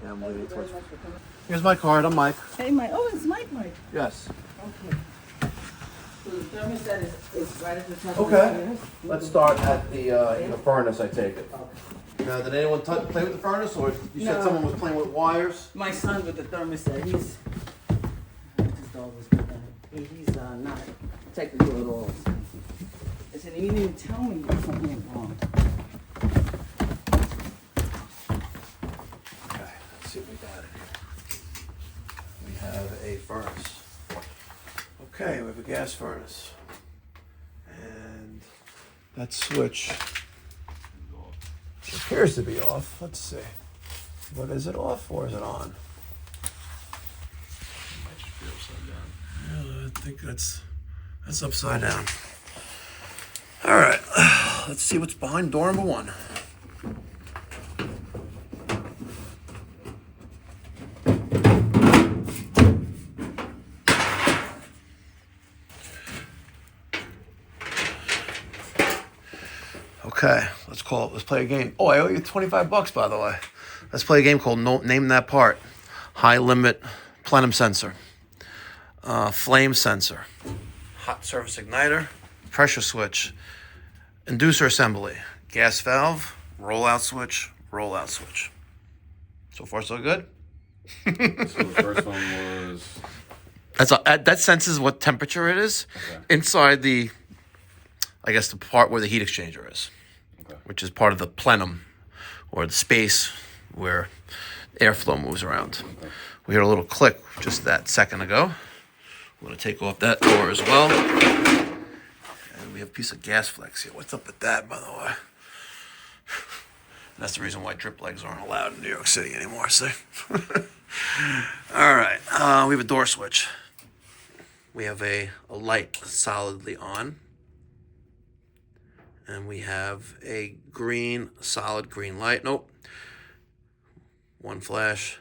Yeah, I'm leaning towards. Here's my card. I'm Mike. Hey, Mike. Oh, it's Mike. Yes. Okay. So the thermostat is right at the top. Okay. Let's start at the furnace, I take it. Okay. Now, did anyone play with the furnace, or you said someone was playing with wires? My son with the thermostat, his dog was with that. He's not technical at all. I said, he didn't even tell me something went wrong. Okay, let's see what we got in here. We have a furnace. Okay, we have a gas furnace. And that switch appears to be off. Let's see. But is it off or is it on? Might just be upside down. Yeah, I think that's upside down. All right, let's see what's behind door number 1. Okay, let's play a game. Oh, I owe you $25, by the way. Let's play a game called Name That Part. High limit plenum sensor, flame sensor, hot surface igniter, pressure switch, inducer assembly, gas valve, rollout switch, rollout switch. So far, so good? So the first one was... That senses what temperature it is inside the, I guess, the part where the heat exchanger is, which is part of the plenum, or the space where airflow moves around. We heard a little click just that second ago. I'm going to take off that door as well. And we have a piece of gas flex here. What's up with that, by the way? That's the reason why drip legs aren't allowed in New York City anymore, see? All right, we have a door switch. We have a light solidly on. And we have a solid green light. Nope. One flash.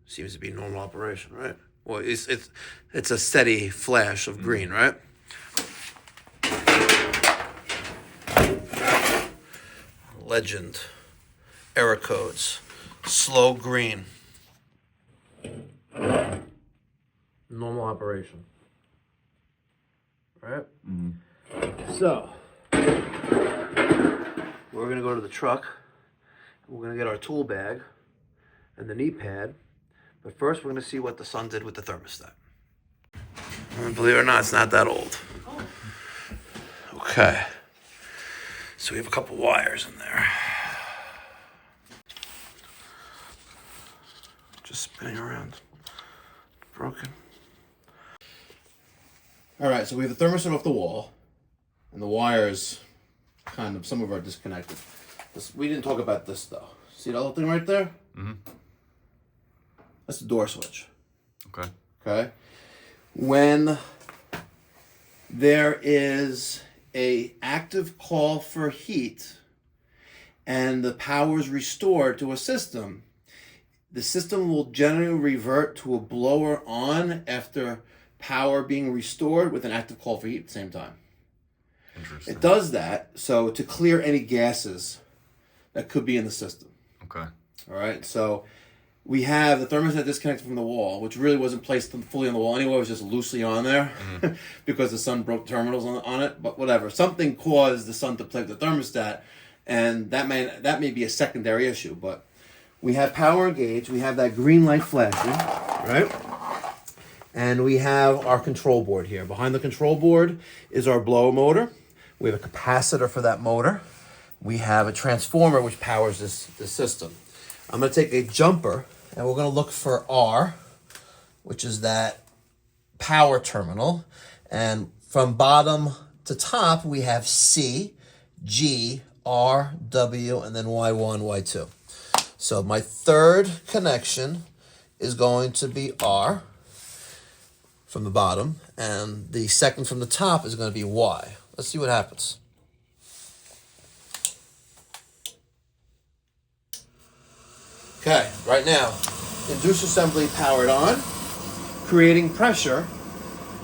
Seems to be normal operation, right? Well, it's a steady flash of green, right? Legend. Error codes. Slow green. Normal operation. Right? Mm-hmm. So, we're going to go to the truck. We're going to get our tool bag and the knee pad. But first, we're going to see what the son did with the thermostat. And believe it or not, it's not that old. Okay. So we have a couple wires in there. Just spinning around. Broken. All right, so we have the thermostat off the wall. And the wires, some of are disconnected. We didn't talk about this, though. See that little thing right there? Mm-hmm. That's the door switch. Okay. When there is a active call for heat and the power is restored to a system, the system will generally revert to a blower on after power being restored with an active call for heat at the same time. Interesting. It does that so to clear any gases that could be in the system. Okay. All right, so we have the thermostat disconnected from the wall, which really wasn't placed fully on the wall anyway. It was just loosely on there because the sun broke terminals on it. But whatever, something caused the sun to play with the thermostat, and that may be a secondary issue. But we have power engaged. We have that green light flashing, right? And we have our control board here. Behind the control board is our blower motor. We have a capacitor for that motor. We have a transformer which powers this system. I'm going to take a jumper, and we're going to look for R, which is that power terminal. And from bottom to top, we have C, G, R, W, and then Y1, Y2. So my third connection is going to be R from the bottom, and the second from the top is going to be Y. Let's see what happens. Okay, right now, inducer assembly powered on, creating pressure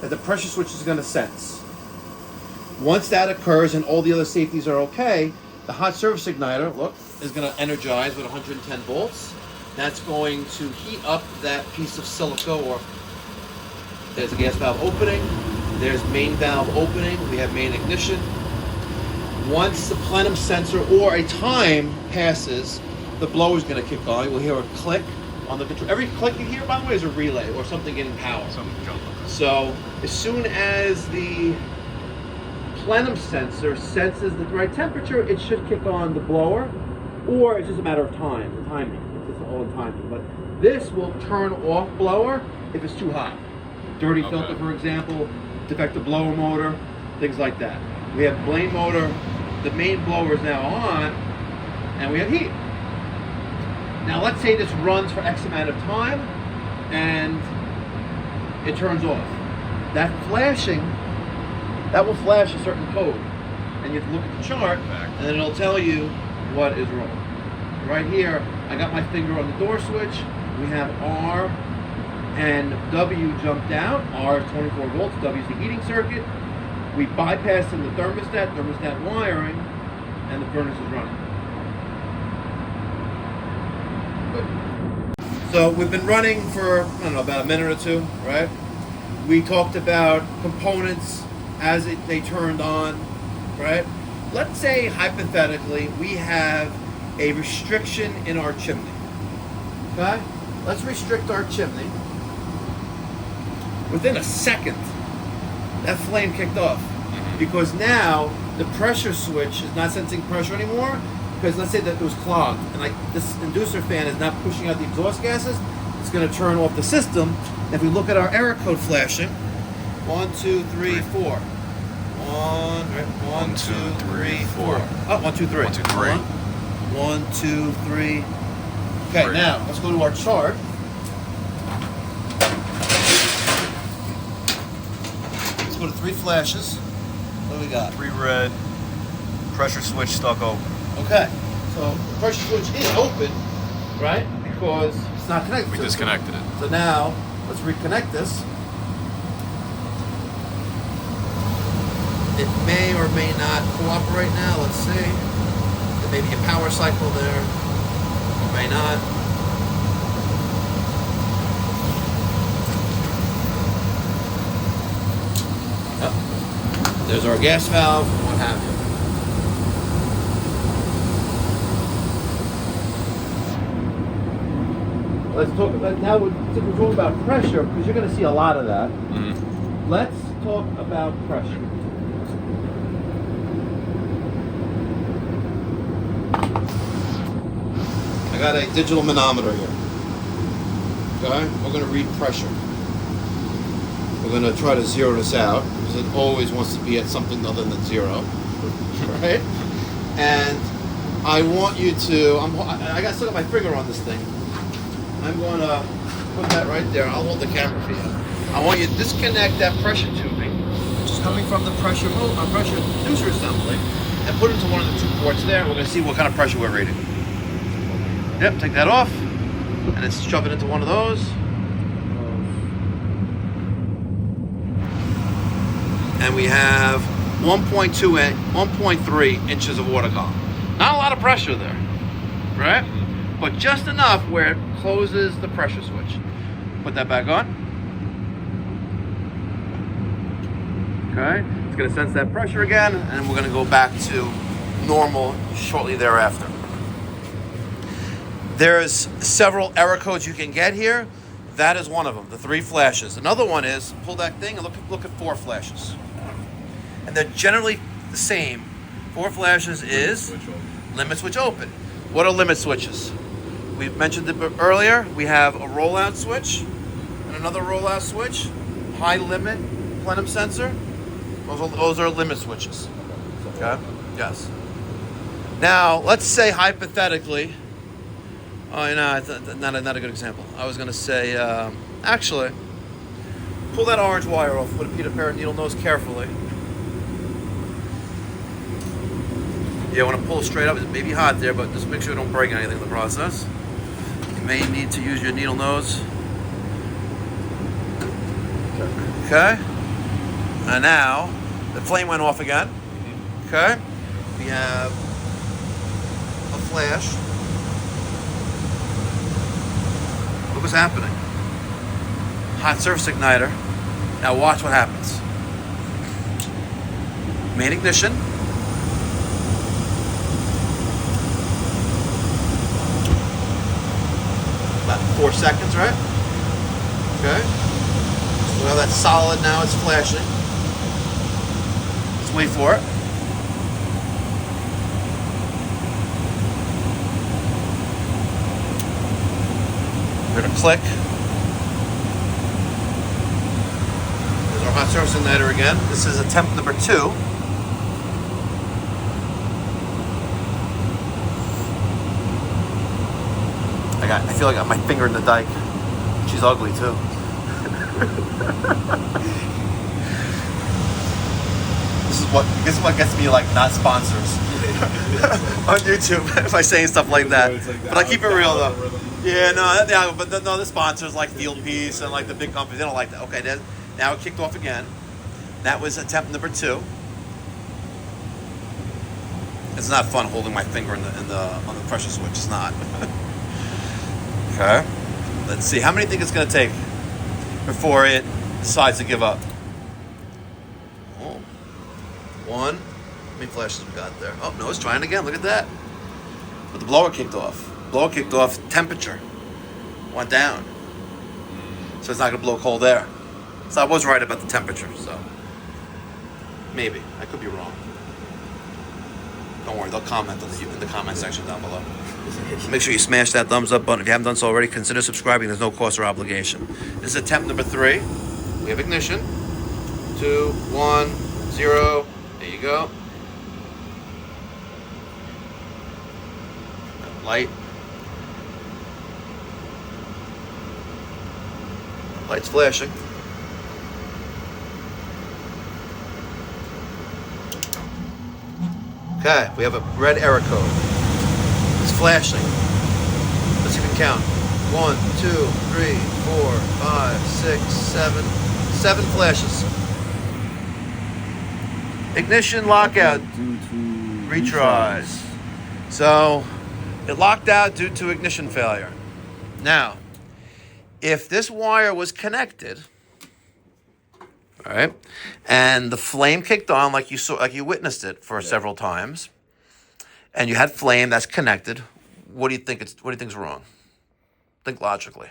that the pressure switch is going to sense. Once that occurs and all the other safeties are okay, the hot surface igniter, look, is going to energize with 110 volts. That's going to heat up that piece of silica, or there's a gas valve opening, there's main valve opening, we have main ignition. Once the plenum sensor or a time passes, the blower's going to kick on. We'll hear a click on the control. Every click you hear, by the way, is a relay or something getting power. Something jumping. So as soon as the plenum sensor senses the right temperature, it should kick on the blower, or it's just a matter of time, the timing. It's just all in timing. But this will turn off blower if it's too hot. Dirty filter, for example, defective blower motor, things like that. We have blade motor, the main blower is now on, and we have heat. Now let's say this runs for X amount of time, and it turns off. That flashing, that will flash a certain code. And you have to look at the chart, and then it'll tell you what is wrong. Right here, I got my finger on the door switch. We have R and W jumped out. R is 24 volts, W is the heating circuit. We bypassed in the thermostat wiring, and the furnace is running. Good. So we've been running for, I don't know, about a minute or two, right? We talked about components as they turned on, right? Let's say, hypothetically, we have a restriction in our chimney, okay? Let's restrict our chimney. Within a second, that flame kicked off, because now the pressure switch is not sensing pressure anymore, because let's say that it was clogged, and like this inducer fan is not pushing out the exhaust gases, it's going to turn off the system. If we look at our error code flashing, 1, 2, 3, 4. 1, 2, 3, 4. Oh, 1, 2, 3. 1, 2, 3. 1, 2, 3. Okay, now let's go to our chart. Let's go to 3 flashes. What do we got? 3 red, pressure switch stuck open. Okay, so the pressure switch is open, right? Because it's not connected. We to it. disconnected it. So now let's reconnect this. It may or may not cooperate now. Let's see. There may be a power cycle there, or may not. Oh. There's our gas valve, what have you. Let's talk about now. Since we're talking about pressure, because you're going to see a lot of that. Mm-hmm. Let's talk about pressure. I got a digital manometer here. Okay, we're going to read pressure. We're going to try to zero this out because it always wants to be at something other than 0, right? And I want you to. I got stuck my finger on this thing. I'm going to put that right there. I'll hold the camera for you. I want you to disconnect that pressure tubing, which is coming from the pressure inducer assembly, and put it into one of the 2 ports there. We're going to see what kind of pressure we're reading. Yep, take that off, and then shove it into one of those. And we have 1.3 inches of water column. Not a lot of pressure there, right? But just enough where it closes the pressure switch. Put that back on. Okay, it's going to sense that pressure again, and we're going to go back to normal shortly thereafter. There's several error codes you can get here. That is one of them, the 3 flashes. Another one is, pull that thing and look at 4 flashes. And they're generally the same. 4 flashes is limit switch open. What are limit switches? We mentioned it earlier. We have a rollout switch and another rollout switch. High limit plenum sensor. Those are limit switches. Okay? Yes. Now, let's say hypothetically, it's not a good example. I was going to say, actually, pull that orange wire off with a pair of needle nose carefully. You want to pull straight up. It may be hot there, but just make sure you don't break anything in the process. You may need to use your needle nose. Okay. And now, The flame went off again. Okay. We have a flash. What was happening? Hot surface igniter. Now watch what happens. Main ignition. About 4 seconds, right? Okay. So now that's solid. Now it's flashing. Let's wait for it. We're gonna click. There's our hot surface igniter again. This is attempt number 2. I feel like I got my finger in the dike. She's ugly too. This is what gets me like not sponsors on YouTube if I say stuff like that. But I keep it real though. Yeah, but the sponsors like Field Piece and like the big companies, they don't like that. Okay, then now it kicked off again. That was attempt number 2. It's not fun holding my finger on the pressure switch. It's not. Okay. Let's see. How many do you think it's going to take before it decides to give up? Oh. 1. How many flashes we got there? Oh, no, it's trying again. Look at that. But the blower kicked off. Blower kicked off. Temperature went down. So it's not going to blow cold air. So I was right about the temperature. So maybe. I could be wrong. Don't worry. They'll comment in the comment section down below. Make sure you smash that thumbs up button. If you haven't done so already, consider subscribing. There's no cost or obligation. This is attempt number 3. We have ignition. 2, 1, 0. There you go. Light. Light's flashing. Okay, we have a red error code. It's flashing. Let's see if we can count. 1, 2, 3, 4, 5, 6, 7. 7 flashes. Ignition lockout. Retries. So it locked out due to ignition failure. Now, if this wire was connected, all right, and the flame kicked on like you witnessed it for several times, and you had flame that's connected, what do you think's wrong? Think logically.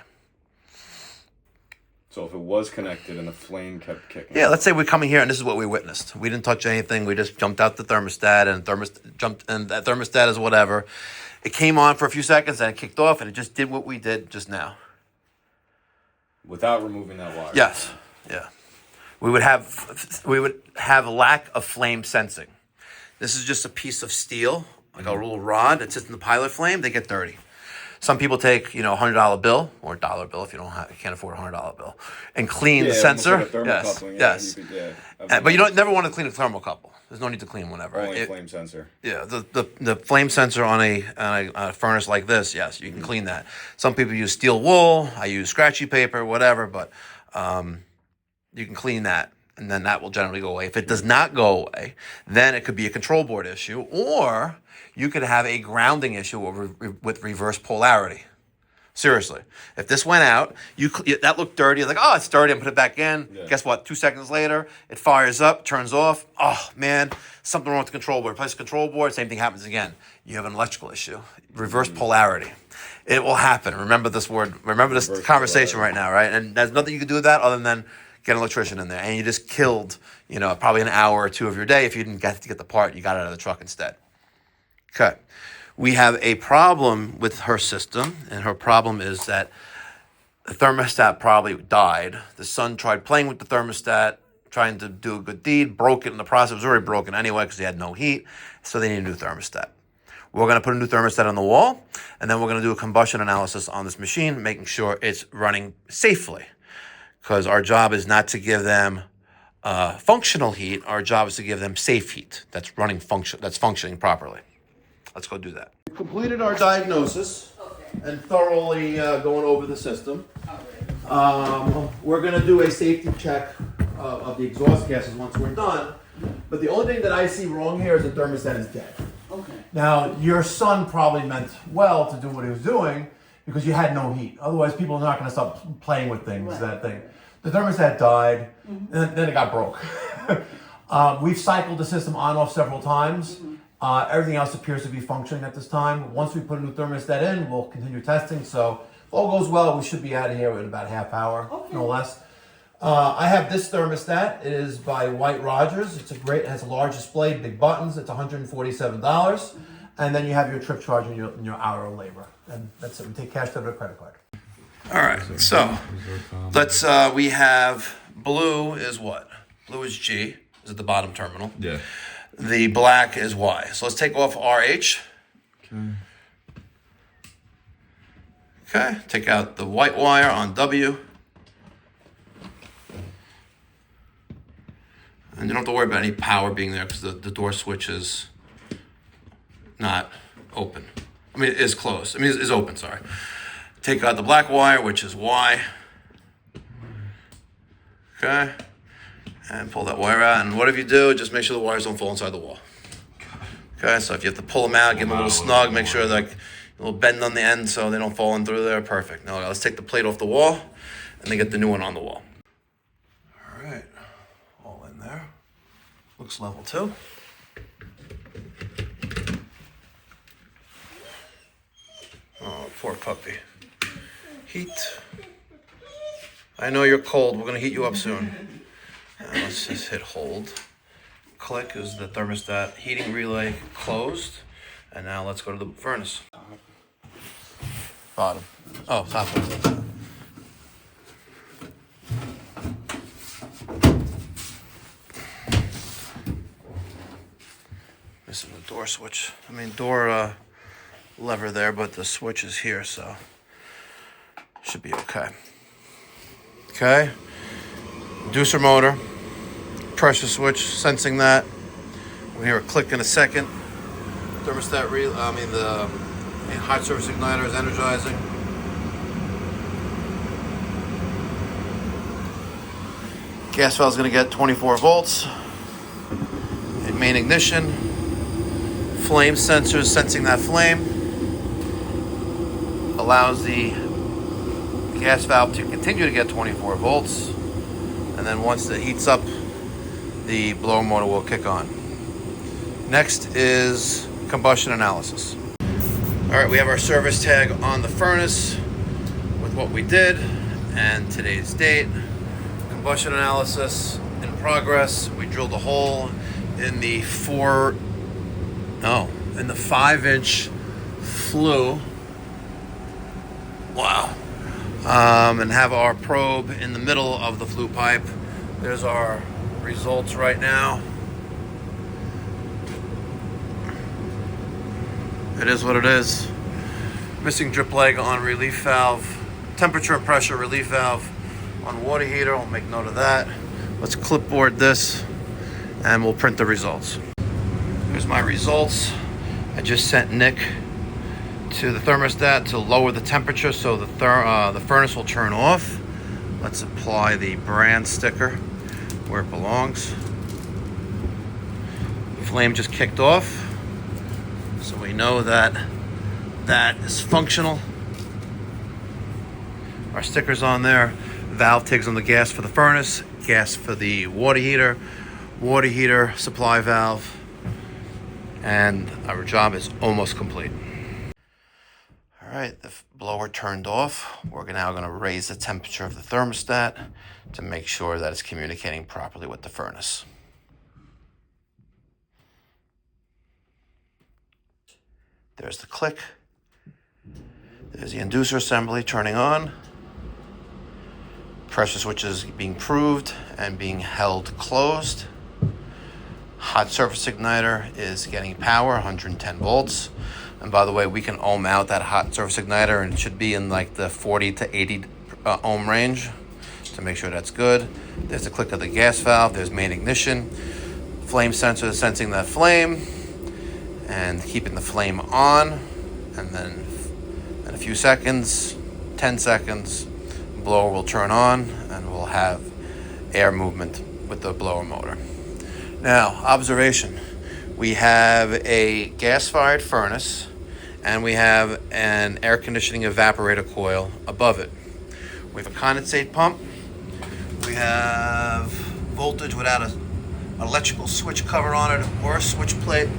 So if it was connected and the flame kept kicking. Yeah, let's say we're coming here and this is what we witnessed. We didn't touch anything. We just jumped out the thermostat and that thermostat is whatever. It came on for a few seconds and it kicked off and it just did what we did just now. Without removing that wire. Yes. Yeah. We would have a lack of flame sensing. This is just a piece of steel, like a little rod that sits in the pilot flame. They get dirty. Some people take, $100 bill or a dollar bill if you can't afford a $100 bill, and clean the sensor. Like Yes. But you never want to clean a thermocouple. There's no need to clean whenever. Only flame sensor. Yeah, the flame sensor on a furnace like this, yes, you can clean that. Some people use steel wool. I use scratchy paper, whatever, but you can clean that, and then that will generally go away. If it does not go away, then it could be a control board issue, or you could have a grounding issue with reverse polarity. Seriously. If this went out, that looked dirty. Like, oh, it's dirty. I'm put it back in. Yeah. Guess what? 2 seconds later, it fires up, turns off. Oh, man, something wrong with the control board. Replace the control board, same thing happens again. You have an electrical issue. Reverse polarity. It will happen. Remember this word. Remember this conversation right now, right? And there's nothing you can do with that other than get an electrician in there. And you just killed, probably an hour or 2 of your day. If you didn't get to get the part, you got it out of the truck instead. Okay. We have a problem with her system, and her problem is that the thermostat probably died. The son tried playing with the thermostat, trying to do a good deed, broke it in the process. It was already broken anyway because he had no heat, so they need a new thermostat. We're going to put a new thermostat on the wall, and then we're going to do a combustion analysis on this machine, making sure it's running safely, because our job is not to give them functional heat. Our job is to give them safe heat that's functioning properly. Let's go do that. We completed our diagnosis and thoroughly going over the system. We're going to do a safety check of the exhaust gases once we're done. But the only thing that I see wrong here is the thermostat is dead. Okay. Now, your son probably meant well to do what he was doing because you had no heat. Otherwise, people are not going to stop playing with things, Right. that thing. The thermostat died, and then it got broke. We've cycled the system on and off several times. Everything else appears to be functioning at this time. Once we put a new thermostat in, we'll continue testing. So if all goes well, we should be out of here in about a half hour, no less. I have this thermostat. It is by White Rogers. It has a large display, big buttons. It's $147. And then you have your trip charge and your hour of labor. And that's it. We take cash, debit, or credit card. All right. So let's, we have blue is what? Blue is G, is at the bottom terminal. Yeah. The black is Y. So let's take off RH. Okay. Take out the white wire on W. And you don't have to worry about any power being there because the door switch is not open. I mean, it is closed. I mean, it is open, sorry. Take out the black wire, which is Y. Okay. And pull that wire out. And whatever you do, just make sure the wires don't fall inside the wall. Okay, so if you have to pull them out, give them a little snug, make sure like a little bend on the end so they don't fall in through there. Perfect. Now let's take the plate off the wall and then get the new one on the wall. All right. All in there. Looks level 2. Oh, poor puppy. Heat. I know you're cold. We're going to heat you up soon. Let's just hit hold. Click is the thermostat heating relay closed. And now let's go to the furnace. Bottom. Oh, top one. Missing the door switch. I mean, door lever there, but the switch is here, so should be okay. Okay. Inducer motor, pressure switch, sensing that. We'll hear a click in a second. Thermostat the hot surface igniter is energizing. Gas valve is going to get 24 volts. In main ignition, flame sensors sensing that flame allows the gas valve to continue to get 24 volts. And then once it heats up, the blower motor will kick on. Next is combustion analysis. All right, we have our service tag on the furnace with what we did and today's date. Combustion analysis in progress. We drilled a hole in the 5-inch flue. Wow. And have our probe in the middle of the flue pipe. There's our results right now. It is what it is. Missing drip leg on relief valve. Temperature and pressure relief valve on water heater. I'll make note of that. Let's clipboard this and we'll print the results. Here's my results. I just sent Nick to the thermostat to lower the temperature so the furnace will turn off. Let's apply the brand sticker where it belongs. The flame just kicked off, so we know that that is functional. Our sticker's on there. Valve tags on the gas for the furnace, gas for the water heater supply valve, and our job is almost complete. All right, the blower turned off. We're now going to raise the temperature of the thermostat to make sure that it's communicating properly with the furnace. There's the click. There's the inducer assembly turning on. Pressure switch is being proved and being held closed. Hot surface igniter is getting power, 110 volts. And by the way, we can ohm out that hot surface igniter, and it should be in like the 40 to 80 ohm range to make sure that's good. There's the click of the gas valve. There's main ignition. Flame sensor is sensing that flame and keeping the flame on. And then in a few seconds, 10 seconds, blower will turn on and we'll have air movement with the blower motor. Now, observation. We have a gas-fired furnace, and we have an air conditioning evaporator coil above it. We have a condensate pump. We have voltage without an electrical switch cover on it or a switch plate.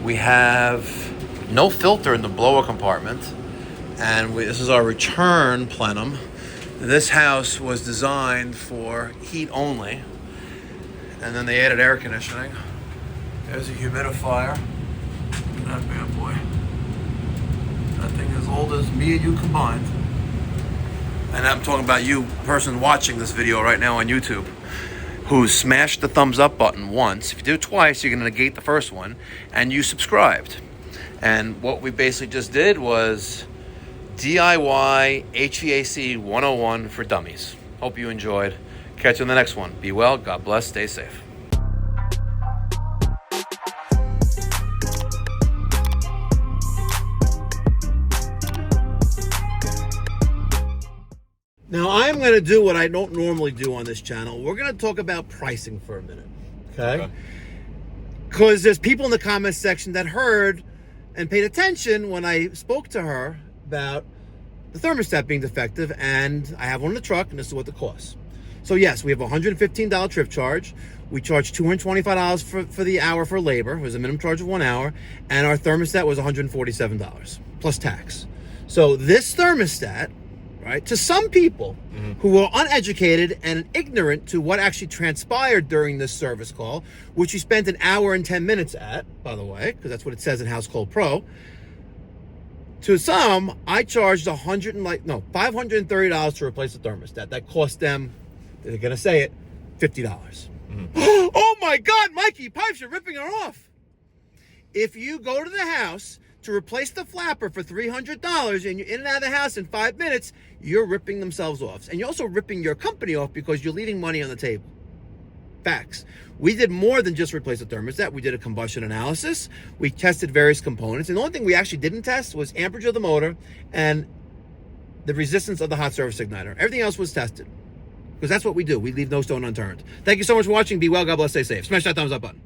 We have no filter in the blower compartment, and this is our return plenum. This house was designed for heat only, and then they added air conditioning. There's a humidifier. That bad boy. That thing is old as me and you combined. And I'm talking about you, person watching this video right now on YouTube, who smashed the thumbs up button once. If you do it twice, you're going to negate the first one, and you subscribed. And what we basically just did was DIY HVAC 101 for dummies. Hope you enjoyed. Catch you on the next one. Be well, God bless, stay safe. Now, I'm going to do what I don't normally do on this channel. We're going to talk about pricing for a minute, okay? Because there's people in the comments section that heard and paid attention when I spoke to her about the thermostat being defective, and I have one in the truck, and this is what it costs. So, yes, we have a $115 trip charge. We charge $225 for the hour for labor. It was a minimum charge of 1 hour, and our thermostat was $147 plus tax. So this thermostat, right, to some people who are uneducated and ignorant to what actually transpired during this service call, which we spent 1 hour and 10 minutes at, by the way, because that's what it says in House Call Pro. To some, I charged $530 to replace the thermostat. That cost them, they're gonna say it, $50. Oh my God, Mikey Pipes, you're ripping her off. If you go to the house to replace the flapper for $300 and you're in and out of the house in 5 minutes, you're ripping themselves off. And you're also ripping your company off because you're leaving money on the table. Facts. We did more than just replace the thermostat. We did a combustion analysis. We tested various components. And the only thing we actually didn't test was amperage of the motor and the resistance of the hot surface igniter. Everything else was tested. Because that's what we do. We leave no stone unturned. Thank you so much for watching. Be well. God bless. Stay safe. Smash that thumbs up button.